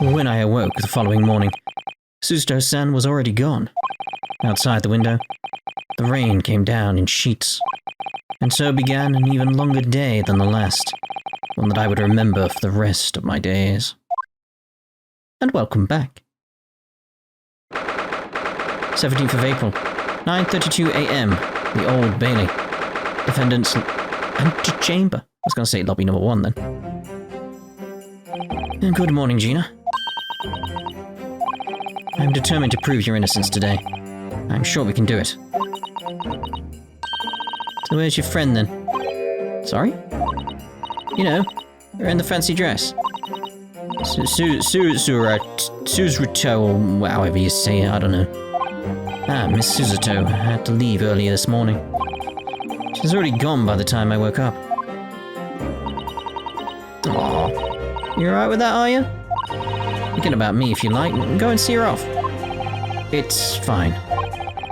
When I awoke the following morning, Suzuto-san was already gone. Outside the window, the rain came down in sheets, and so began an even longer day than the last, one that I would remember for the rest of my days. And welcome back. 17th of April, 9:32 a.m., the Old Bailey. Defendant's antechamber. I was going to say lobby number 1 then. And good morning, Gina. I'm determined to prove your innocence today. I'm sure we can do it. So where's your friend then? Sorry? You know, you're in the fancy dress. Suzuto, or however you say it, I don't know. Ah, Miss Suzuto had to leave early this morning. She's already gone by the time I woke up. Aww. You alright with that, are you? Forget about me if you like, and go and see her off. It's fine.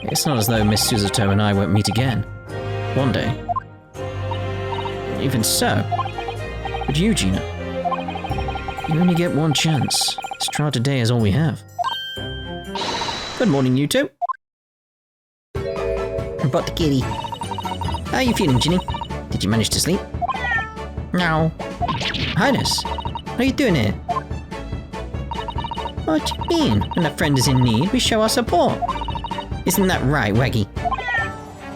It's not as though Miss Suzuto and I won't meet again. One day. Even so. But you, Gina, you only get one chance. This trial today is all we have. Good morning, you two. I brought the kitty. How are you feeling, Ginny? Did you manage to sleep? No. Highness, what are you doing here? What do you mean? When a friend is in need, we show our support. Isn't that right, Waggy?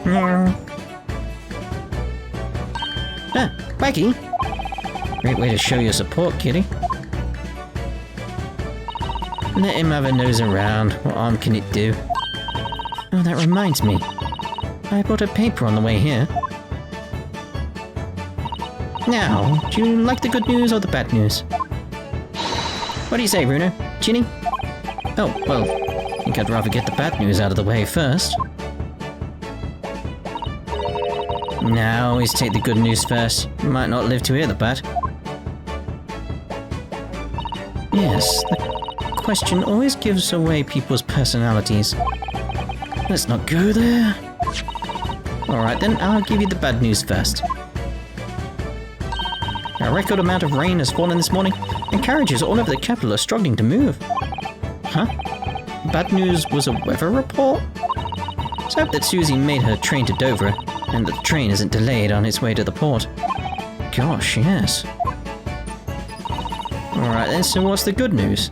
No. Ah, Waggy? Great way to show your support, kitty. Let him have a nose around. What harm can it do? Oh, that reminds me. I brought a paper on the way here. Now, do you like the good news or the bad news? What do you say, Bruno? Ginny? Oh, well, I think I'd rather get the bad news out of the way first. Now, always take the good news first. You might not live to hear the bad. Yes, the question always gives away people's personalities. Let's not go there. Alright then, I'll give you the bad news first. A record amount of rain has fallen this morning, and carriages all over the capital are struggling to move. Huh? Bad news was a weather report? Let's hope that Susie made her train to Dover, and that the train isn't delayed on its way to the port. Gosh, yes. Alright then, so what's the good news?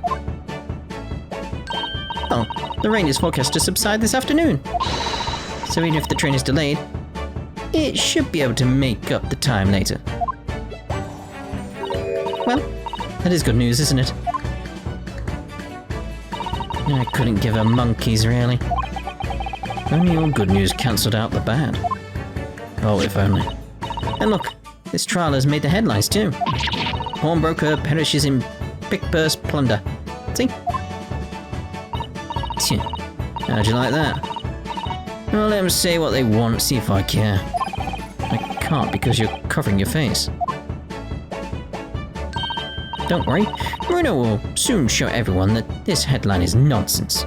Oh, the rain is forecast to subside this afternoon. So even if the train is delayed, it should be able to make up the time later. Well, that is good news, isn't it? I couldn't give a monkeys, really. Only all good news cancelled out the bad. Oh, if only. And look, this trial has made the headlines too. Pawnbroker perishes in pickpurse plunder. See? How'd you like that? Well, let them say what they want, see if I care. I can't because you're covering your face. Don't worry, Bruno will soon show everyone that this headline is nonsense.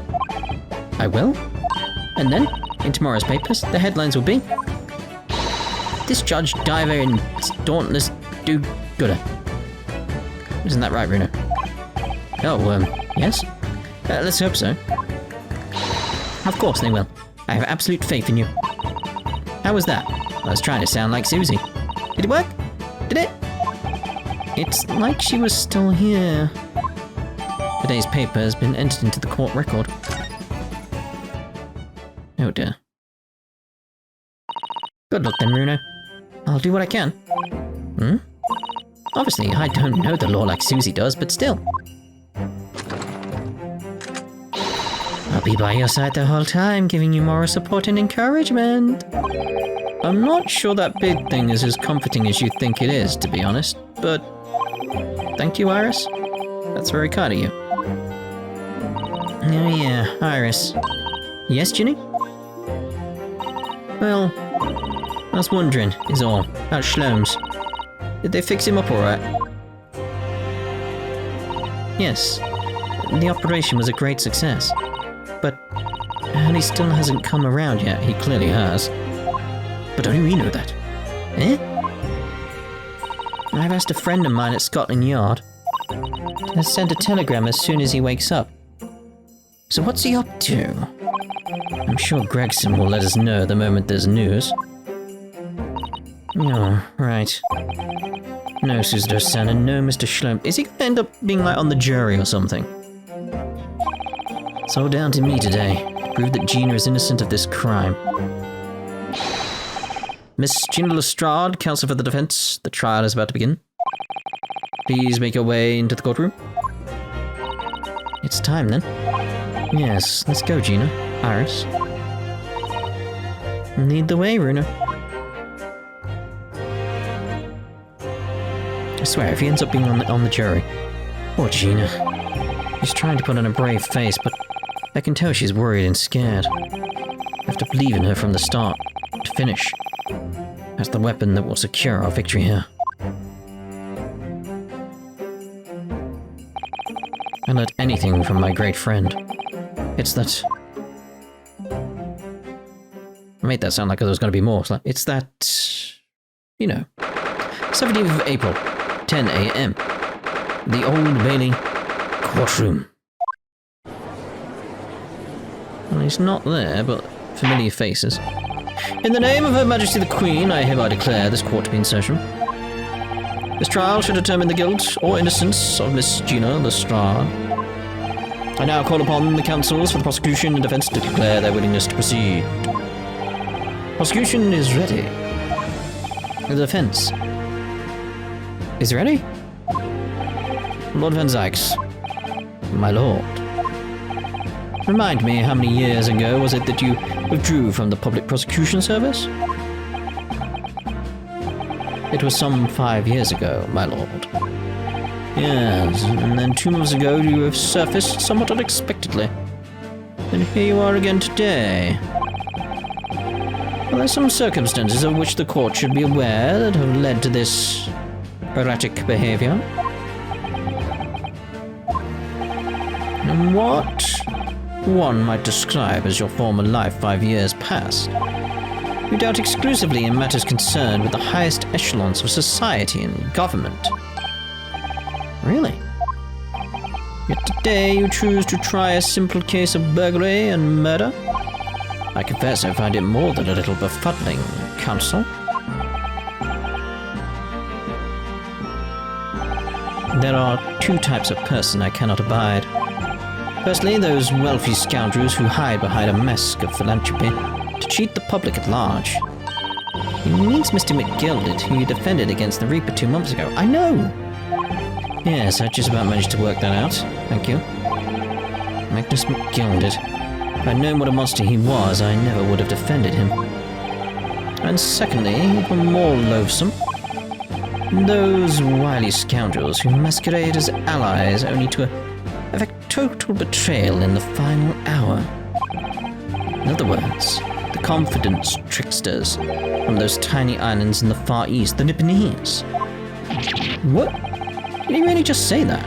I will? And then, in tomorrow's papers, the headlines will be Discharged diver and dauntless do-gooder. Isn't that right, Bruno? Oh, yes? Let's hope so. Of course they will. I have absolute faith in you. How was that? I was trying to sound like Susie. Did it work? Did it? It's like she was still here. Today's paper has been entered into the court record. Oh dear. Good luck then, Bruno. I'll do what I can. Hmm? Obviously, I don't know the law like Susie does, but still. I'll be by your side the whole time, giving you moral support and encouragement. I'm not sure that big thing is as comforting as you think it is, to be honest, but thank you, Iris. That's very kind of you. Oh yeah, Iris. Yes, Ginny? Well, I was wondering, is all, about Shlomes. Did they fix him up alright? Yes, the operation was a great success. But he still hasn't come around yet. He clearly has. But only we know that. Eh? I've asked a friend of mine at Scotland Yard. Let's send a telegram as soon as he wakes up. So what's he up to? I'm sure Gregson will let us know the moment there's news. Oh, right. No Suzuto-san and no Mr. Schlump. Is he gonna end up being like on the jury or something? It's all down to me today. To prove that Gina is innocent of this crime. Miss Gina Lestrade, counsel for the defense. The trial is about to begin. Please make your way into the courtroom. It's time then. Yes, let's go, Gina. Iris. Lead the way, Runa. I swear, if he ends up being on the jury. Poor Gina. She's trying to put on a brave face, but I can tell she's worried and scared. I have to believe in her from the start, to finish. That's the weapon that will secure our victory here. I learned anything from my great friend. It's that... I made that sound like there was going to be more. It's that... You know. 17th of April, 10 a.m. The Old Bailey Courtroom. Well, he's not there, but familiar faces. In the name of Her Majesty the Queen, I hereby declare this court to be in session. This trial should determine the guilt or innocence of Miss Gina Lestrade. I now call upon the counsels for the prosecution and defense to declare their willingness to proceed. Prosecution is ready. The defense is ready. Lord Van Zykes, my lord. Remind me, how many years ago was it that you withdrew from the public prosecution service? It was some 5 years ago, my lord. Yes, and then 2 months ago you have surfaced somewhat unexpectedly. And here you are again today. Well, there's some circumstances of which the court should be aware that have led to this erratic behavior. And what one might describe as your former life 5 years past. You dealt exclusively in matters concerned with the highest echelons of society and government. Really? Yet today you choose to try a simple case of burglary and murder? I confess I find it more than a little befuddling, counsel. There are 2 types of person I cannot abide. Firstly, those wealthy scoundrels who hide behind a mask of philanthropy to cheat the public at large. He means Mr. McGilded, who you defended against the Reaper 2 months ago. I know! Yes, I just about managed to work that out. Thank you. Magnus McGilded. If I'd known what a monster he was, I never would have defended him. And secondly, even more loathsome, those wily scoundrels who masquerade as allies only to effect total betrayal in the final hour. In other words, the confidence tricksters from those tiny islands in the Far East, the Nipponese. What? Did he really just say that?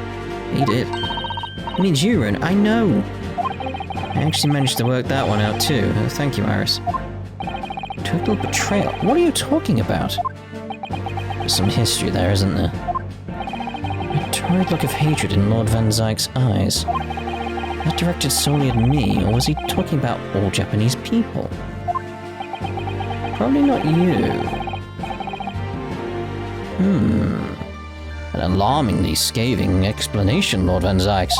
He did. It means you, Ren. I know. I actually managed to work that one out too. Thank you, Iris. Total betrayal? What are you talking about? There's some history there, isn't there? A torrid look of hatred in Lord Van Zykes' eyes. That directed solely at me, or was he talking about all Japanese people? Probably not you. An alarmingly scathing explanation, Lord Van Zykes.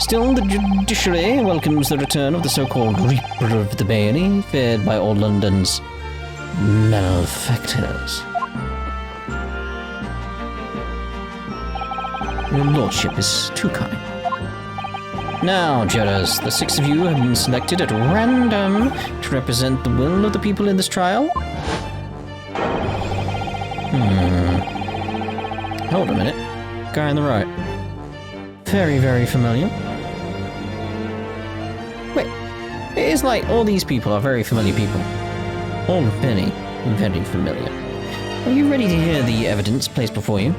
Still, the judiciary welcomes the return of the so-called Reaper of the Bailey, feared by all London's malefactors. Your lordship is too kind. Now, jurors, the 6 of you have been selected at random to represent the will of the people in this trial. Hold a minute. Guy on the right. Very, very familiar. Wait, it is like all these people are very familiar people. All very, very familiar. Are you ready to hear the evidence placed before you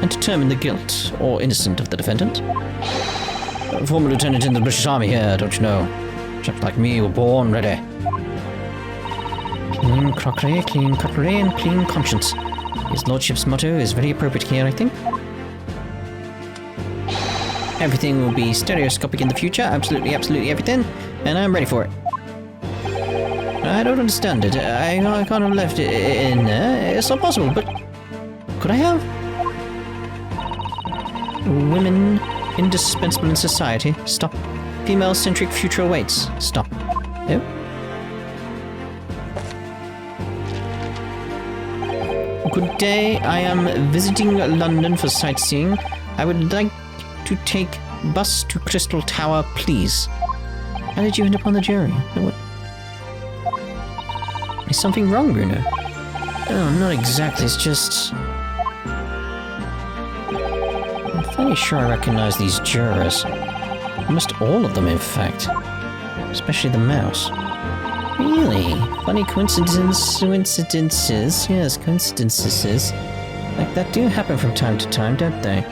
and determine the guilt or innocence of the defendant? A former lieutenant in the British Army here, don't you know? Chaps like me were born ready. Clean crockery, clean cutlery, and clean conscience. His lordship's motto is very appropriate here, I think. Everything will be stereoscopic in the future. Absolutely, absolutely everything. And I'm ready for it. I don't understand it. I can't have left it in there. It's not possible, but... Could I have? Women indispensable in society. Stop. Female-centric future awaits. Stop. No? Good day. I am visiting London for sightseeing. I would like to take bus to Crystal Tower, please. How did you end up on the jury? What? Is something wrong, Bruno? Oh, not exactly. It's just... I'm fairly sure I recognize these jurors. Almost all of them, in fact. Especially the mouse. Really? Funny coincidences. Yes, coincidences. Like that do happen from time to time, don't they?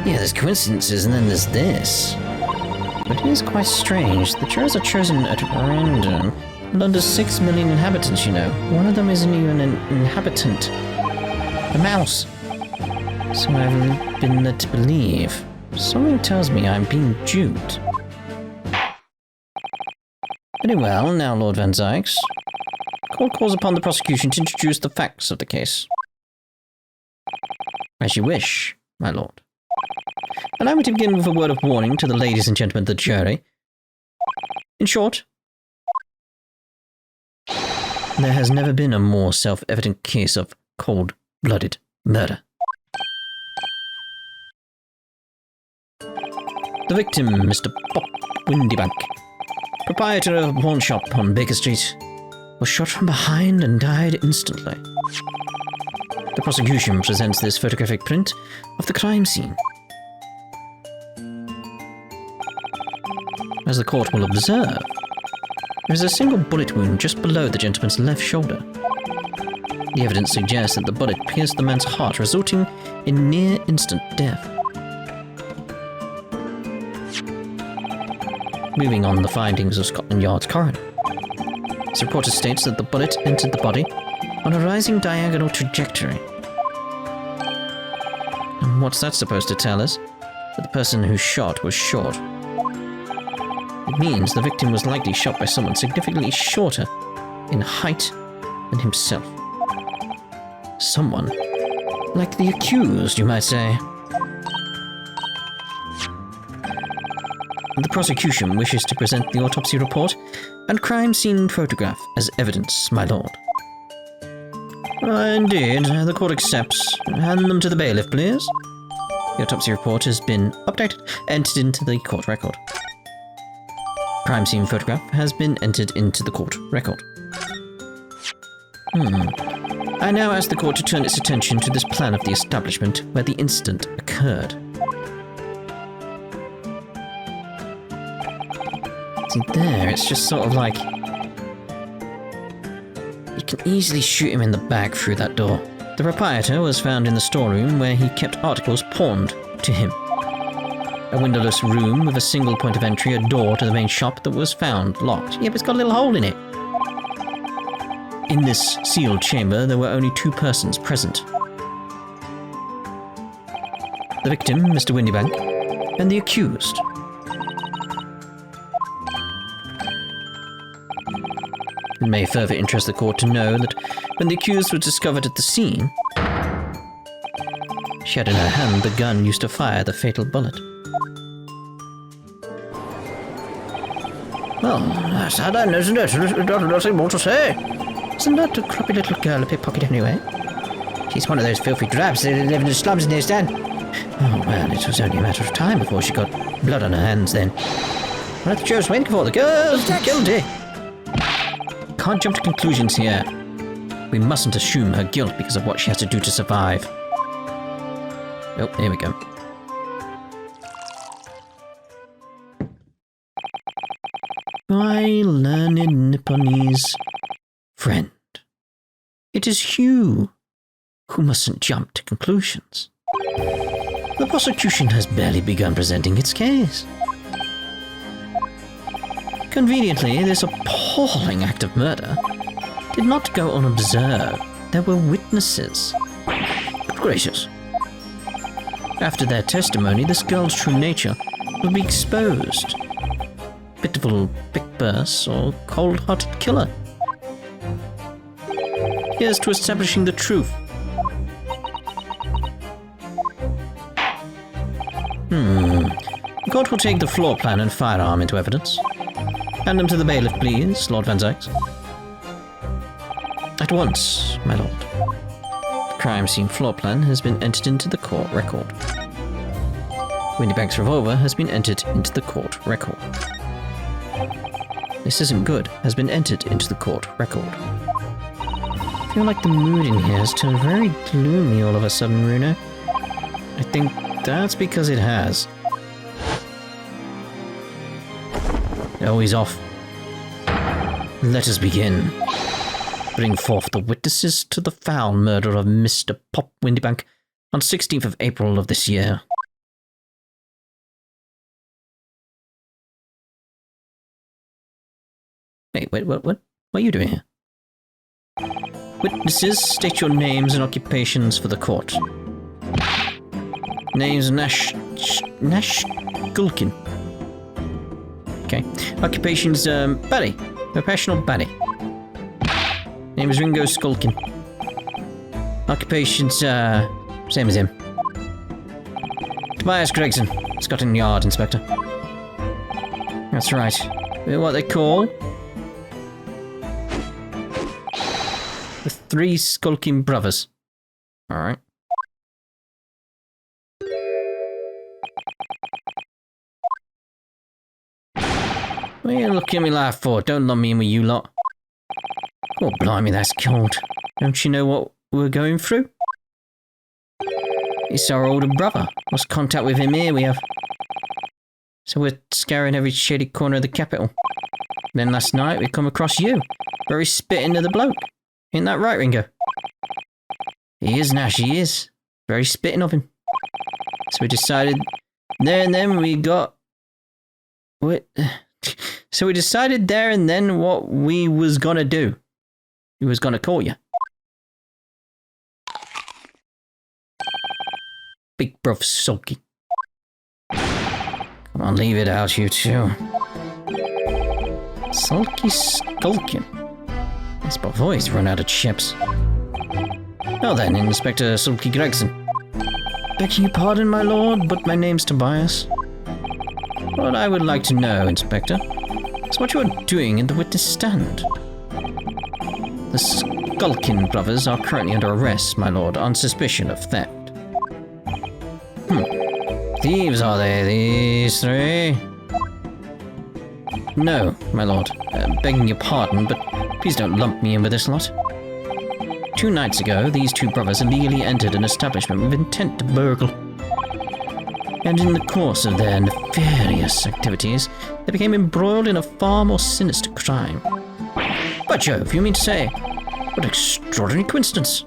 Yeah, there's coincidences and then there's this. But it is quite strange. The jurors are chosen at random. And under 6 million inhabitants, you know. One of them isn't even an inhabitant. A mouse. So I've been led to believe. Something tells me I'm being duped. Very well, now, Lord Van Zykes. Court calls upon the prosecution to introduce the facts of the case. As you wish, my lord. Allow me to begin with a word of warning to the ladies and gentlemen of the jury. In short, there has never been a more self-evident case of cold-blooded murder. The victim, Mr. Pop Windybank, proprietor of a pawn shop on Baker Street, was shot from behind and died instantly. The prosecution presents this photographic print of the crime scene. As the court will observe, there is a single bullet wound just below the gentleman's left shoulder. The evidence suggests that the bullet pierced the man's heart, resulting in near-instant death. Moving on the findings of Scotland Yard's coroner. His report states that the bullet entered the body on a rising diagonal trajectory. And what's that supposed to tell us? That the person who shot was short. It means the victim was likely shot by someone significantly shorter in height than himself. Someone like the accused, you might say. The prosecution wishes to present the autopsy report and crime scene photograph as evidence, my lord. Indeed, the court accepts. Hand them to the bailiff, please. The autopsy report has been updated and entered into the court record. Crime scene photograph has been entered into the court record. I now ask the court to turn its attention to this plan of the establishment where the incident occurred. See there, it's just sort of like... You can easily shoot him in the back through that door. The proprietor was found in the storeroom where he kept articles pawned to him. A windowless room with a single point of entry, a door to the main shop that was found locked. Yep, it's got a little hole in it. In this sealed chamber, there were only 2 persons present. The victim, Mr. Windybank, and the accused. It may further interest the court to know that when the accused was discovered at the scene, she had in her hand the gun used to fire the fatal bullet. Well, that's sad then, isn't it? Nothing more to say. Isn't that a crappy little girl a pickpocket anyway? She's one of those filthy drabs that live in the slums in the East End. Oh, well, it was only a matter of time before she got blood on her hands then. What the Joe's waiting for? The girl's guilty. Can't jump to conclusions here. We mustn't assume her guilt because of what she has to do to survive. Oh, here we go. My learned Nipponese friend. It is you who mustn't jump to conclusions. The prosecution has barely begun presenting its case. Conveniently, this appalling act of murder did not go unobserved. There were witnesses. Good gracious. After their testimony, this girl's true nature will be exposed. Pitiful Bruvvers or cold-hearted killer. Here's to establishing the truth. The court will take the floor plan and firearm into evidence. Hand them to the bailiff, please, Lord Van Zykes. At once, my lord. The crime scene floor plan has been entered into the court record. Windybank's revolver has been entered into the court record. This isn't good has been entered into the court record. I feel like the mood in here has turned very gloomy all of a sudden, Bruno. I think that's because it has. Oh, he's off. Let us begin. Bring forth the witnesses to the foul murder of Mr. Pop Windybank on 16th of April of this year. Hey, wait, what are you doing here? Witnesses, state your names and occupations for the court. Name's Nash Skulkin. Okay. Occupation's, baddie. Professional baddie. Name is Ringo Skulkin. Occupation's, same as him. Tobias Gregson, Scotland Yard Inspector. That's right. What they call the 3 Skulkin Bruvvers. Alright. What are you looking at me like for? Don't lump me in with you lot. Oh, blimey, that's cold. Don't you know what we're going through? It's our older brother. Lost contact with him here, we have. So we're scouring every shady corner of the capital. Then last night we come across you. Very spitting of the bloke. Ain't that right, Ringo? He is, Nash, he is. Very spitting of him. So we decided... There and then we got... What... So we decided there and then what we was gonna do. We was gonna call you. Big bruv sulky. Come on, leave it out, you two. Sulky Skulkin. This boy's run out of chips. Now then, Inspector Sulky Gregson. Begging your pardon, my lord, but my name's Tobias. What I would like to know, Inspector, is what you are doing in the witness stand. The Skulkin Bruvvers are currently under arrest, my lord, on suspicion of theft. Thieves, are they, these 3? No, my lord. Begging your pardon, but please don't lump me in with this lot. 2 nights ago, these 2 brothers illegally entered an establishment with intent to burgle. And in the course of their nefarious activities, they became embroiled in a far more sinister crime. By Jove, you mean to say, what an extraordinary coincidence.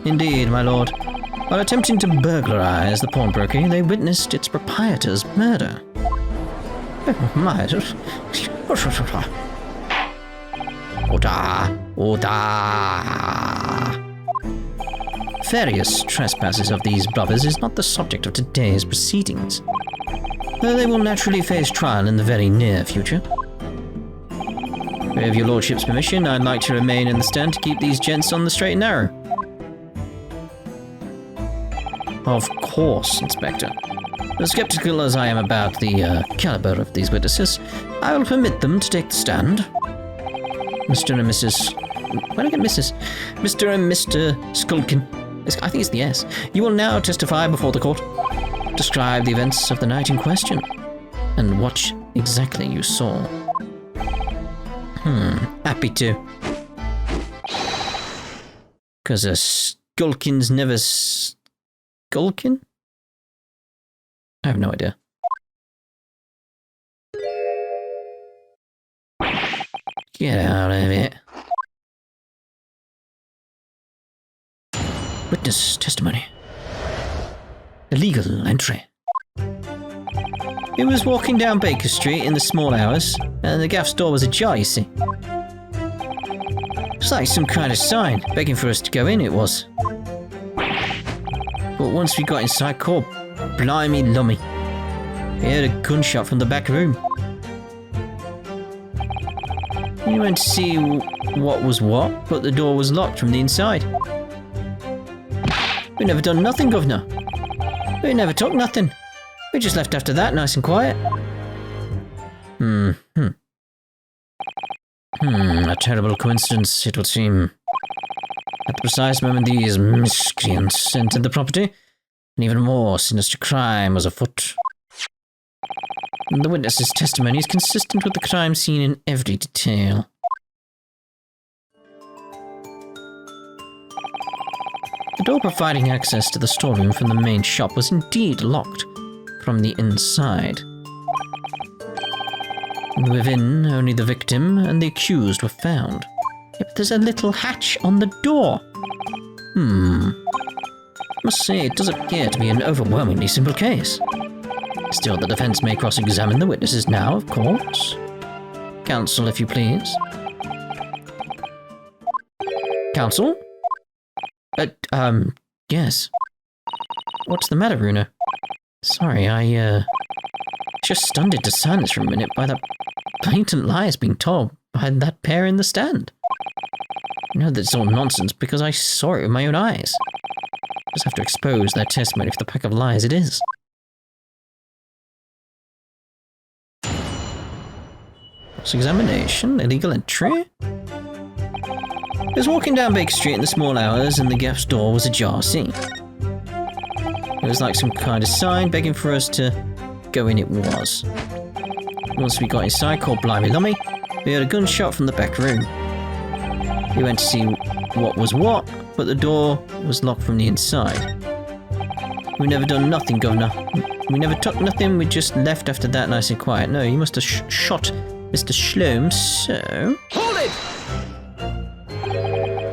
Indeed, my lord. While attempting to burglarize the pawnbroker, they witnessed its proprietor's murder. Oh my... Order! Various trespasses of these brothers is not the subject of today's proceedings, though they will naturally face trial in the very near future. With your lordship's permission, I'd like to remain in the stand to keep these gents on the straight and narrow. Of course, Inspector. As skeptical as I am about the caliber of these witnesses, I will permit them to take the stand. Mr. and Mrs. Where did I get Mrs.? Mr. and Mr. Skulkin. I think it's the S. You will now testify before the court. Describe the events of the night in question, and what exactly you saw. Happy to. Because a Skulkin's never Skulkin? I have no idea. Get out of it. Witness testimony. Illegal entry. He was walking down Baker Street in the small hours, and the gaff's door was ajar, you see. It's like some kind of sign, begging for us to go in, it was. But once we got inside, blimey lummy, we heard a gunshot from the back room. We went to see what was what, but the door was locked from the inside. We never done nothing, governor. We never took nothing. We just left after that, nice and quiet. A terrible coincidence, it would seem. At the precise moment these miscreants entered the property, an even more sinister crime was afoot. The witness's testimony is consistent with the crime scene in every detail. The door providing access to the storeroom from the main shop was indeed locked from the inside. Within, only the victim and the accused were found. Yet there's a little hatch on the door. Must say, it does appear to be an overwhelmingly simple case. Still, the defense may cross-examine the witnesses now, of course. Counsel, if you please. Counsel? Yes. What's the matter, Bruno? Sorry, I, just stunned into silence for a minute by that blatant lies being told by that pair in the stand. I know that it's all nonsense because I saw it with my own eyes. Just have to expose their testimony for the pack of lies it is. Cross-examination, illegal entry. I was walking down Baker Street in the small hours and the gaff's door was ajar. See? It was like some kind of sign begging for us to go in. It was. Once we got inside, blimey lummy, we heard a gunshot from the back room. We went to see what was what, but the door was locked from the inside. We never done nothing, governor. We never took nothing, we just left after that nice and quiet. No, you must have shot Mr. Shlom, so... Hold it!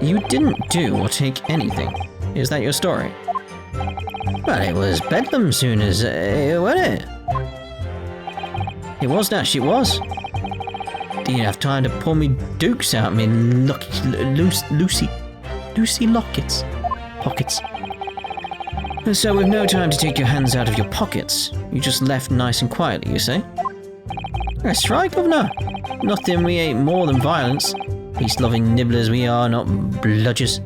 You didn't do or take anything. Is that your story? Well, it was bedlam soon as... wasn't it? It was, Nash, it was. Didn't have time to pull me dukes out, me Lucy lockets. Pockets. So with no time to take your hands out of your pockets, you just left nice and quietly, you say? That's right, governor. Nothing we ain't more than violence. Peace-loving nibblers we are, not bludgers.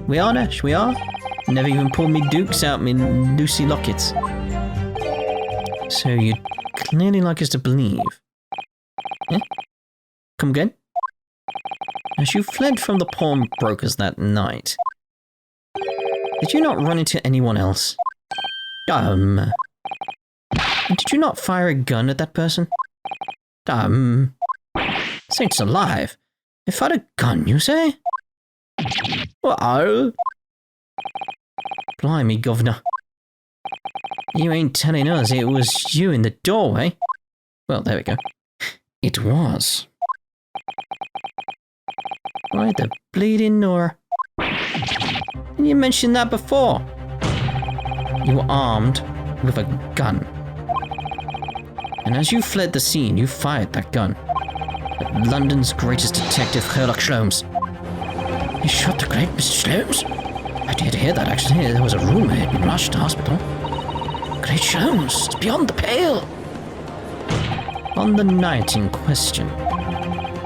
We are, Nash, we are. Never even pulled me dukes out, me Lucy lockets. So you'd clearly like us to believe. Eh? Come again? As you fled from the pawnbrokers that night, did you not run into anyone else? Did you not fire a gun at that person? Saints alive. I fired a gun, you say? Well, blimey, governor. You ain't telling us it was you in the doorway. Well, there we go. It was. Why the bleeding Nora? You mentioned that before. You were armed with a gun. And as you fled the scene, you fired that gun at London's greatest detective, Sherlock Sholmes. You shot the great Mr. Sholmes? I did hear that, actually. There was a rumour he'd been rushed to hospital. Great Sholmes, it's beyond the pale. On the night in question,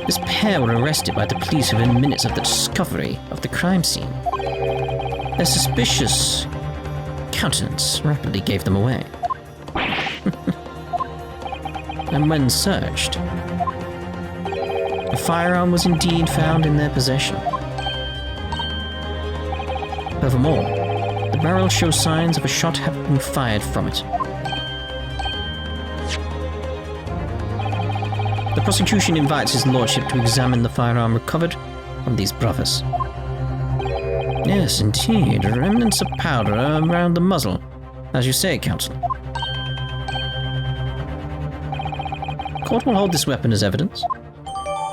this pair were arrested by the police within minutes of the discovery of the crime scene. Their suspicious countenance rapidly gave them away. And when searched, a firearm was indeed found in their possession. Furthermore, the barrel shows signs of a shot having been fired from it. The prosecution invites his lordship to examine the firearm recovered from these Bruvvers. Yes, indeed, remnants of powder around the muzzle, as you say, counsel. Court will hold this weapon as evidence.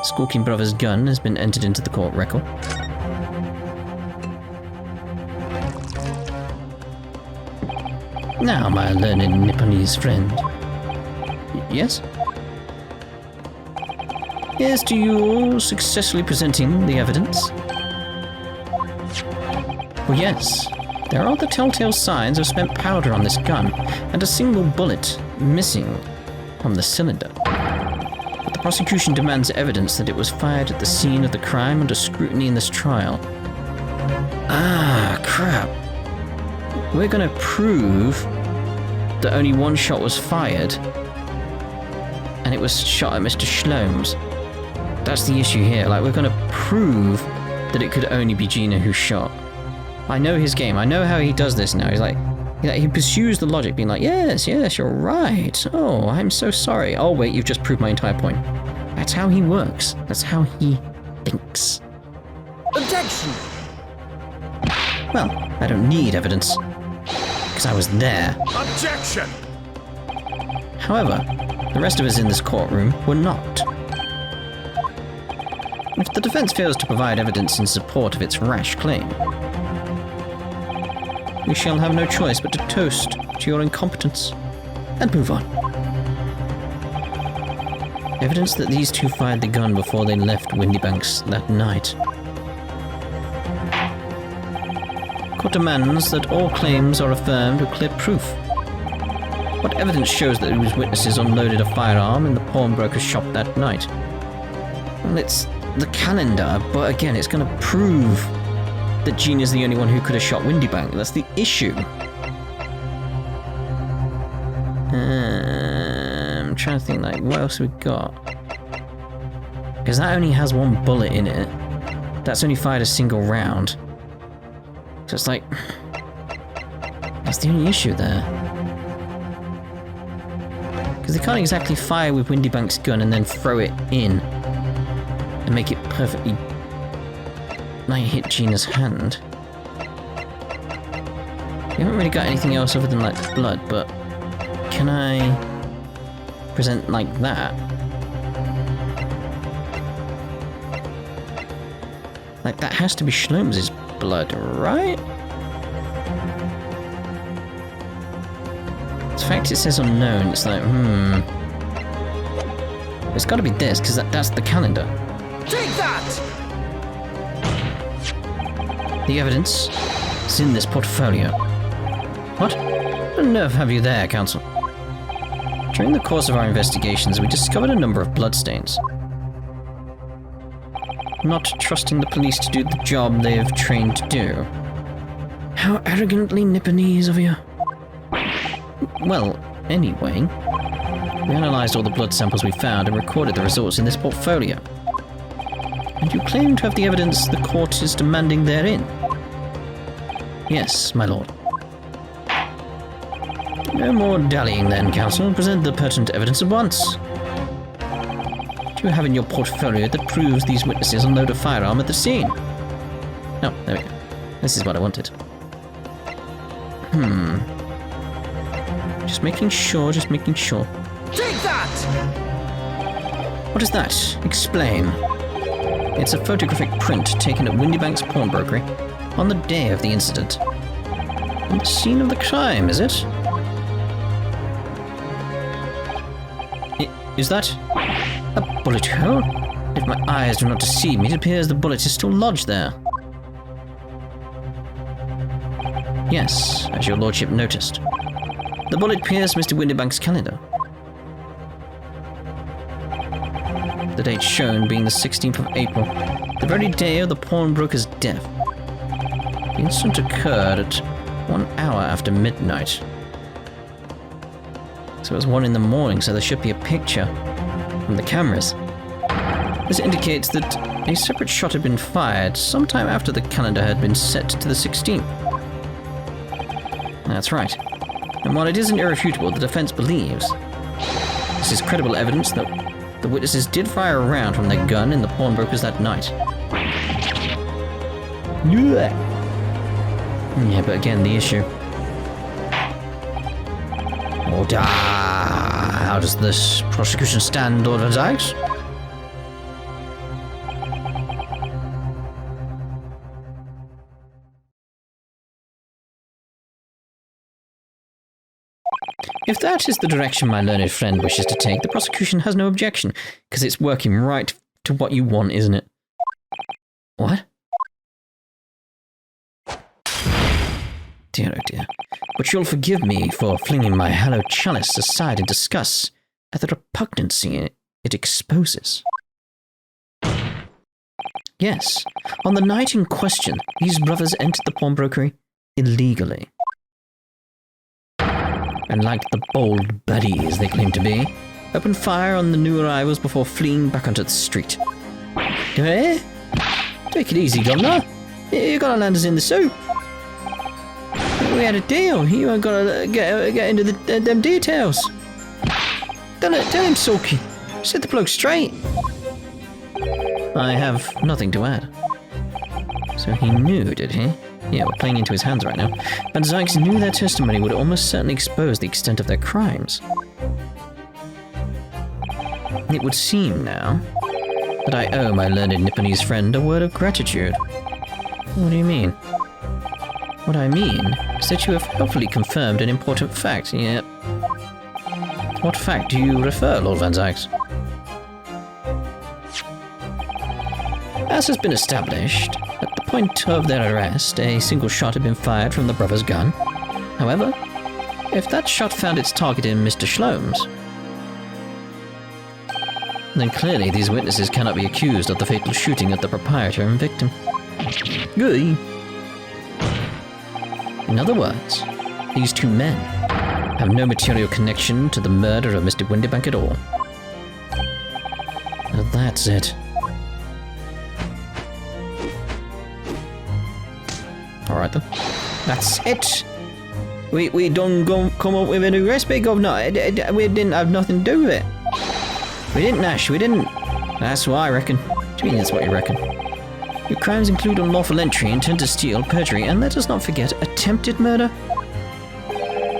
Skulkin Bruvs' gun has been entered into the court record. Now, my learned Nipponese friend. Yes? Here's to you successfully presenting the evidence. Well, yes, There are the telltale signs of spent powder on this gun, and a single bullet missing from the cylinder. But the prosecution demands evidence that it was fired at the scene of the crime under scrutiny in this trial. Ah, crap. We're gonna prove that only one shot was fired, and it was shot at Mr. Schlomes. That's the issue here. Like, we're gonna prove that it could only be Gina who shot. I know his game. I know how he does this now. He's like, he pursues the logic, being like, yes, you're right. Oh, I'm so sorry. Oh, wait, you've just proved my entire point. That's how he works. That's how he thinks. Objection! Well, I don't need evidence, because I was there. Objection! However, the rest of us in this courtroom were not. If the defense fails to provide evidence in support of its rash claim, we shall have no choice but to toast to your incompetence and move on. Evidence that these two fired the gun before they left Windybanks that night. Court demands that all claims are affirmed with clear proof. What evidence shows that these witnesses unloaded a firearm in the pawnbroker's shop that night? Well, it's the calendar, but again, it's going to prove that Gina's the only one who could have shot Windybank. That's the issue. I'm trying to think, like, what else we got? Because that only has one bullet in it. That's only fired a single round. So it's like, that's the only issue there. Because they can't exactly fire with Windybank's gun and then throw it in and make it perfectly like hit Gina's hand. We haven't really got anything else other than like blood, but can I present like that? Like, that has to be Schlomes' blood, right? The fact it says unknown, it's like, It's gotta be this, because that's the calendar. Take that! The evidence is in this portfolio. What? What on earth have you there, counsel? During the course of our investigations, we discovered a number of bloodstains. Not trusting the police to do the job they have trained to do. How arrogantly Nipponese of you. Well, anyway, we analysed all the blood samples we found and recorded the results in this portfolio. And you claim to have the evidence the court is demanding therein? Yes, my lord. No more dallying then, counsel. Present the pertinent evidence at once. Do you have in your portfolio that proves these witnesses unload a firearm at the scene? Oh, there we go. This is what I wanted. Just making sure. Take that! What is that? Explain. It's a photographic print taken at Windybank's pawnbrokery on the day of the incident. On the scene of the crime, is it? Is that a bullet hole? If my eyes do not deceive me, it appears the bullet is still lodged there. Yes, as your lordship noticed. The bullet pierced Mr. Windybank's calendar. The date shown being the 16th of April, the very day of the pawnbroker's death. The incident occurred at 1 hour after midnight. So it was 1 in the morning, so there should be a picture from the cameras. This indicates that a separate shot had been fired sometime after the calendar had been set to the 16th. That's right. And while it isn't irrefutable, the defense believes this is credible evidence that the witnesses did fire a round from their gun in the pawnbrokers that night. Yeah, but again, the issue. Order! How does this prosecution stand, Lord Van Dykes? If that is the direction my learned friend wishes to take, the prosecution has no objection, because it's working right to what you want, isn't it? What? dear, oh dear. But you'll forgive me for flinging my hallowed chalice aside in disgust at the repugnancy it exposes. Yes, on the night in question, these brothers entered the pawnbrokery illegally. And like the bold buddies they claim to be, opened fire on the new arrivals before fleeing back onto the street. Eh? Take it easy, Governor. You're gonna land us in the soup. We had a deal. You ain't gonna get into them details. Tell him, Sulky. Set the bloke straight. I have nothing to add. So he knew, did he? Yeah, we're playing into his hands right now. But Zykes knew their testimony would almost certainly expose the extent of their crimes. It would seem now that I owe my learned Nipponese friend a word of gratitude. What do you mean? What I mean is that you have hopefully confirmed an important fact. Yeah. What fact do you refer, Lord Van Zykes? As has been established, at the point of their arrest, a single shot had been fired from the brother's gun. However, if that shot found its target in Mr. Shlom's, then clearly these witnesses cannot be accused of the fatal shooting at the proprietor and victim. Good. In other words, these two men have no material connection to the murder of Mr. Windybank at all. And that's it. Alright then. That's it! We don't come up with a new recipe, Governor. We didn't have nothing to do with it. We didn't, Nash, we didn't. That's what I reckon. What do you mean that's what you reckon? Your crimes include unlawful entry, intent to steal, perjury, and let us not forget attempted murder.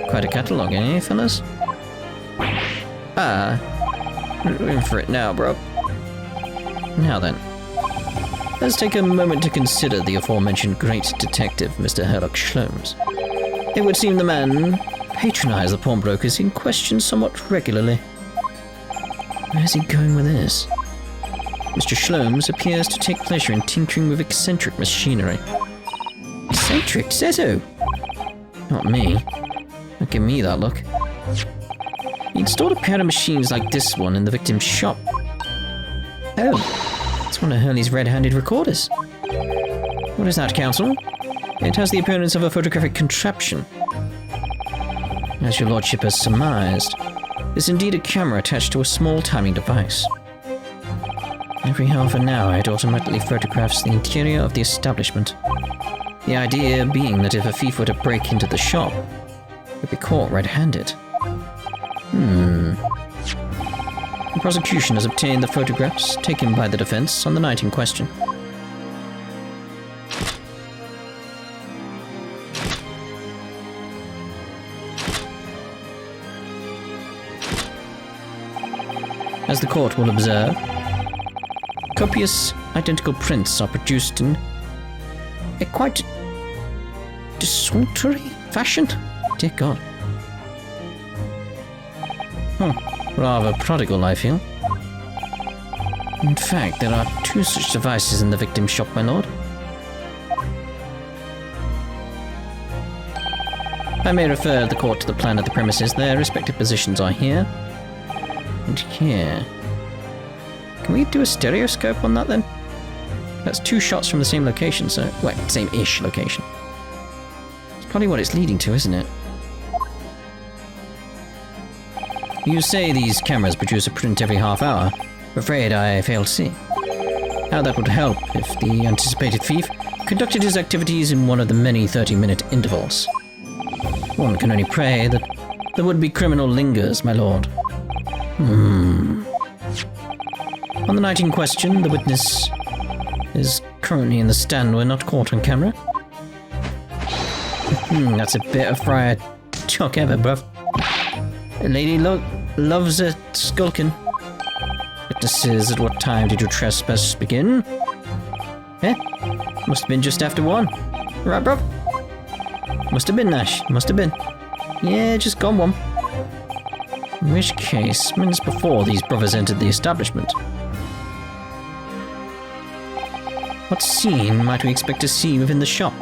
Quite a catalogue, eh, fellas? We're in for it now, bro. Now then. Let's take a moment to consider the aforementioned great detective, Mr. Herlock Sholmes. It would seem the man patronized the pawnbrokers in question somewhat regularly. Where's he going with this? Mr. Sholmes appears to take pleasure in tinkering with eccentric machinery. Eccentric, says who? Not me. Don't give me that look. He installed a pair of machines like this one in the victim's shop. Oh, it's one of Hurley's red-handed recorders. What is that, Counsel? It has the appearance of a photographic contraption. As your lordship has surmised, it's indeed a camera attached to a small timing device. Every half an hour it automatically photographs the interior of the establishment. The idea being that if a thief were to break into the shop, it would be caught red-handed. The prosecution has obtained the photographs taken by the defense on the night in question. As the court will observe, copious identical prints are produced in a quite desultory fashion. Dear God. Rather prodigal, I feel. In fact, there are two such devices in the victim's shop, my lord. I may refer the court to the plan of the premises. Their respective positions are here and here. Can we do a stereoscope on that then? That's two shots from the same location, so... Wait, same-ish location. It's probably what it's leading to, isn't it? You say these cameras produce a print every half hour. I'm afraid I fail to see how that would help if the anticipated thief conducted his activities in one of the many 30-minute intervals. One can only pray that the would-be criminal lingers, my lord. On the night in question, the witness is currently in the stand when not caught on camera. That's a bit of fried chuck ever, bruv. A lady loves a skulkin. Witnesses, at what time did your trespass begin? Must have been just after 1. Right, bruv? Must have been, Nash. Must have been. Yeah, just gone 1. In which case, minutes before these brothers entered the establishment. What scene might we expect to see within the shop?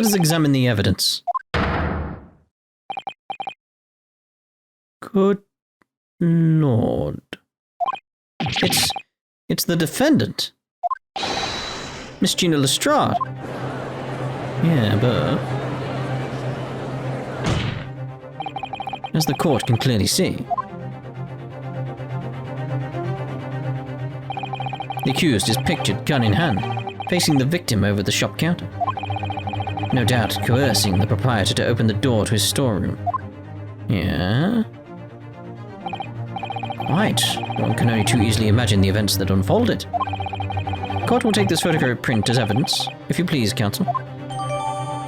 Let us examine the evidence. Good Lord. It's the defendant. Miss Gina Lestrade. Yeah, but... as the court can clearly see, the accused is pictured gun in hand, facing the victim over the shop counter. No doubt coercing the proprietor to open the door to his storeroom. Yeah? Quite. One can only too easily imagine the events that unfolded. Court will take this photograph print as evidence, if you please, counsel.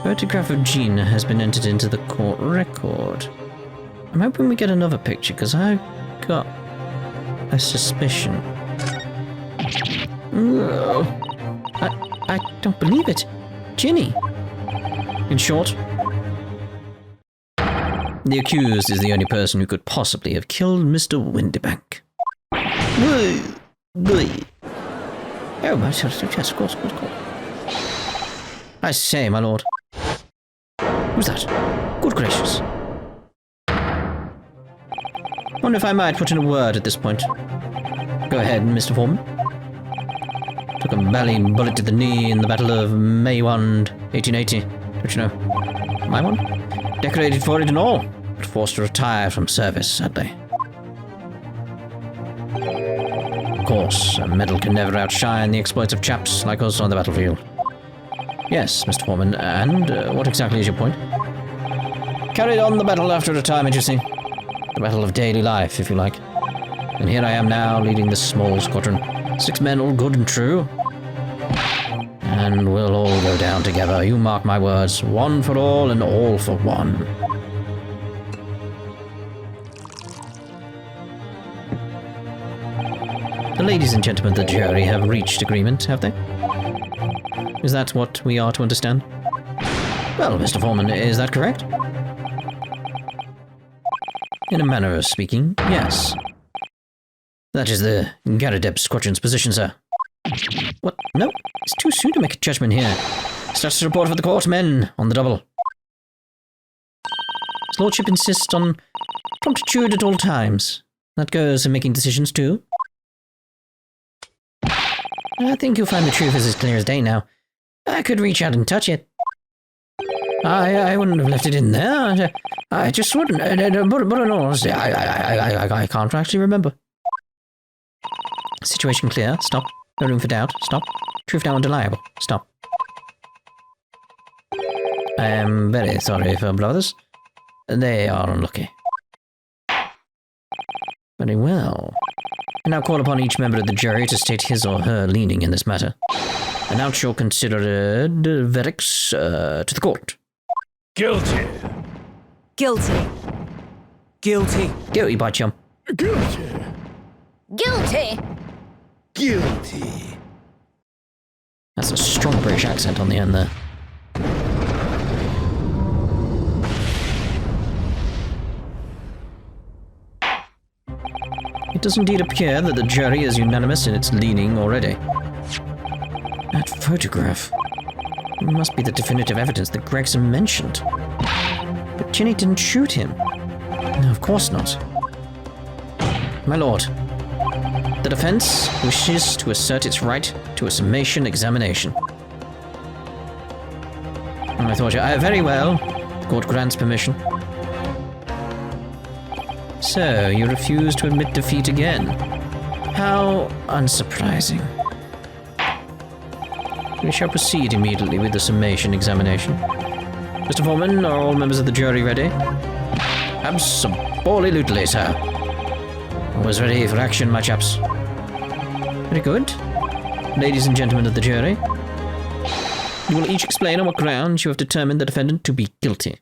Photograph of Gina has been entered into the court record. I'm hoping we get another picture, because I've got a suspicion. I don't believe it. Ginny. In short, the accused is the only person who could possibly have killed Mr. Windybank. Oh, yes, of course. I say, my lord. Who's that? Good gracious. Wonder if I might put in a word at this point. Go ahead, Mr. Foreman. Took a bally bullet to the knee in the Battle of Maywand, 1880. Don't you know? My one? Decorated for it and all, but forced to retire from service, sadly. Of course, a medal can never outshine the exploits of chaps like us on the battlefield. Yes, Mr. Foreman, and what exactly is your point? Carried on the battle after retirement, you see. The battle of daily life, if you like. And here I am now, leading this small squadron. 6 men, all good and true. And we'll all go down together, you mark my words. One for all and all for one. The ladies and gentlemen of the jury have reached agreement, have they? Is that what we are to understand? Well, Mr. Foreman, is that correct? In a manner of speaking, yes. That is the Garadeb squadron's position, sir. What? No, it's too soon to make a judgment here. Status report for the court, men, on the double. His lordship insists on promptitude at all times. That goes for making decisions, too. I think you'll find the truth is as clear as day now. I could reach out and touch it. I wouldn't have left it in there. I just wouldn't. But in all honesty, I can't actually remember. Situation clear. Stop. No room for doubt. Stop. Truth now undeniable. Stop. I am very sorry for brothers. They are unlucky. Very well. I now call upon each member of the jury to state his or her leaning in this matter. Announce your considered verdicts to the court. Guilty. Guilty. Guilty. Guilty, by chum. Guilty. Guilty. Guilty. That's a strong British accent on the end there. It does indeed appear that the jury is unanimous in its leaning already. That photograph must be the definitive evidence that Gregson mentioned. But Ginny didn't shoot him. No, of course not. My lord, the defense wishes to assert its right to a summation examination. I thought you... very well. The court grants permission. So, you refuse to admit defeat again. How unsurprising. We shall proceed immediately with the summation examination. Mr. Foreman, are all members of the jury ready? Absolutely, sir. Always ready for action, my chaps. Very good. Ladies and gentlemen of the jury, you will each explain on what grounds you have determined the defendant to be guilty.